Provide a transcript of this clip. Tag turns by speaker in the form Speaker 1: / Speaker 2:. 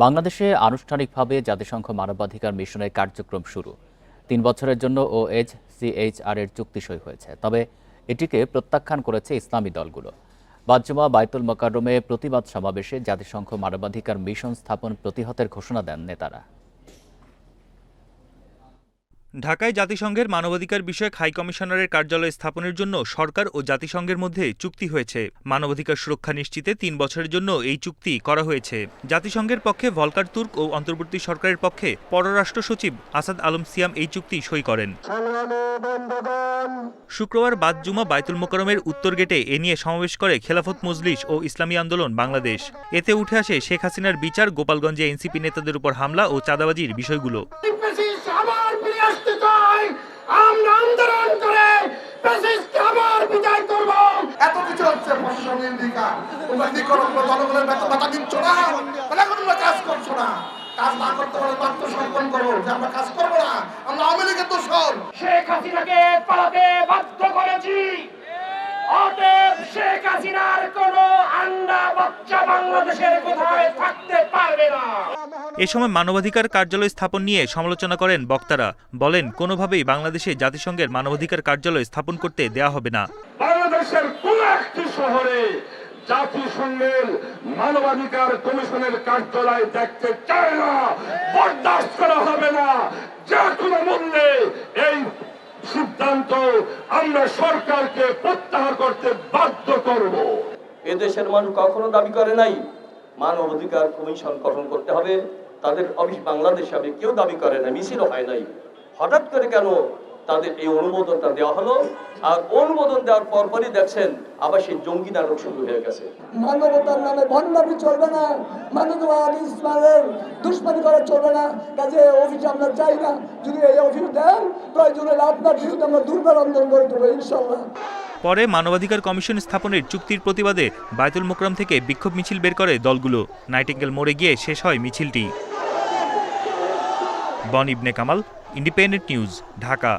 Speaker 1: বাংলাদেশে আনুষ্ঠানিকভাবে জাতিসংঘ মানবাধিকার মিশনের কার্যক্রম শুরু। ৩ বছরের জন্য OHCHR এর চুক্তি সই হয়েছে, তবে এটিকে প্রত্যাখ্যান করেছে ইসলামী দলগুলো। বাদ-জুমা বায়তুল মোকাররমে প্রতিবাদ সমাবেশে জাতিসংঘ মানবাধিকার মিশন স্থাপন প্রতিহতের ঘোষণা দেন নেতারা।
Speaker 2: ঢাকায় জাতিসংঘের মানবাধিকার বিষয়ক হাই কমিশনারের কার্যালয় স্থাপনের জন্য সরকার ও জাতিসংঘের মধ্যে চুক্তি হয়েছে। মানবাধিকার সুরক্ষা নিশ্চিতে ৩ বছরের জন্য এই চুক্তি করা হয়েছে। জাতিসংঘের পক্ষে ভলকার তুর্ক ও অন্তর্বর্তী সরকারের পক্ষে পররাষ্ট্র সচিব আসাদ আলম সিয়াম এই চুক্তি সই করেন। শুক্রবার বাদ-জুমা বায়তুল মোকাররমের উত্তর গেটে এ নিয়ে সমাবেশ করে খেলাফত মজলিস ও ইসলামী আন্দোলন বাংলাদেশ। এতে উঠে আসে শেখ হাসিনার বিচার, গোপালগঞ্জে এনসিপি নেতাদের উপর হামলা ও চাঁদাবাজির বিষয়গুলো।
Speaker 3: আমরা আন্দোলন করে ফ্যাসিস্টকে আবার বিদায় করব। এত কিছু হচ্ছে প্রশাসনের দিকা, তোমরা কি করো? জনগণের বেতন দিচ্ছ না, তাহলে তোমরা কাজ করছো না। কাজ না করতে হলে আত্মসমর্পণ করো যে আমরা কাজ করবো না, আমরা আওয়ামী লীগের দোষর। শেখ হাসিনাকে পালাতে বাধ্য করেছি, অতএব শেখ হাসিনার কোনো আন্ডা বাচ্চা বাংলাদেশের কোথায় থাকতে পারবে না।
Speaker 2: এ সময় মানবাধিকার কার্যালয় স্থাপন নিয়ে সমালোচনা করেন বক্তারা। বলেন, কোনোভাবেই বাংলাদেশে জাতিসংঘের মানবাধিকার কার্যালয় স্থাপন করতে দেয়া হবে না।
Speaker 3: বাংলাদেশের কোন একটি শহরে জাতিসংঘের মানবাধিকার কমিশনের কার্যালয় দেখতে চায় না, বরদাস্ত করা হবে না। যে কোনো মূল্যে এই সিদ্ধান্ত আমরা সরকারকে প্রত্যাহার করতে বাধ্য করব।
Speaker 4: এদেশের মানুষ কখনো দাবি করে নাই মানবাধিকার কমিশন গঠন করতে হবে। তাদের অফিস বাংলাদেশে হবে, কেউ দাবি করে না, মিছিলও হয় নাই। হঠাৎ করে কেন তাদের এই অনুমোদনটা দেওয়া হলো? আর অনুমোদন দেওয়ার পরপরই দেখছেন আবার সেই জঙ্গি নাটক শুরু হয়ে গেছে।
Speaker 5: মানবতার নামে ভণ্ডামি চলবে না, মানবতার ইসলামের দুশ্মনী করা চলবে না। কাজে অফিস আমরা চাই না। যদি এই অফিস দেন, প্রয়োজন হলে আপনার বিরুদ্ধে আমরা দুর্বার আন্দোলন করে দেবো ইনশাল্লাহ।
Speaker 2: পরে মানবাধিকার কমিশন স্থাপনের চুক্তির প্রতিবাদে বায়তুল মোকাররম থেকে বিক্ষোভ মিছিল বের করে দলগুলো। নাইটিঙ্গেল মোড়ে গিয়ে শেষ হয় মিছিলটি। বন ইবনে কামাল, ইন্ডিপেন্ডেন্ট নিউজ, ঢাকা।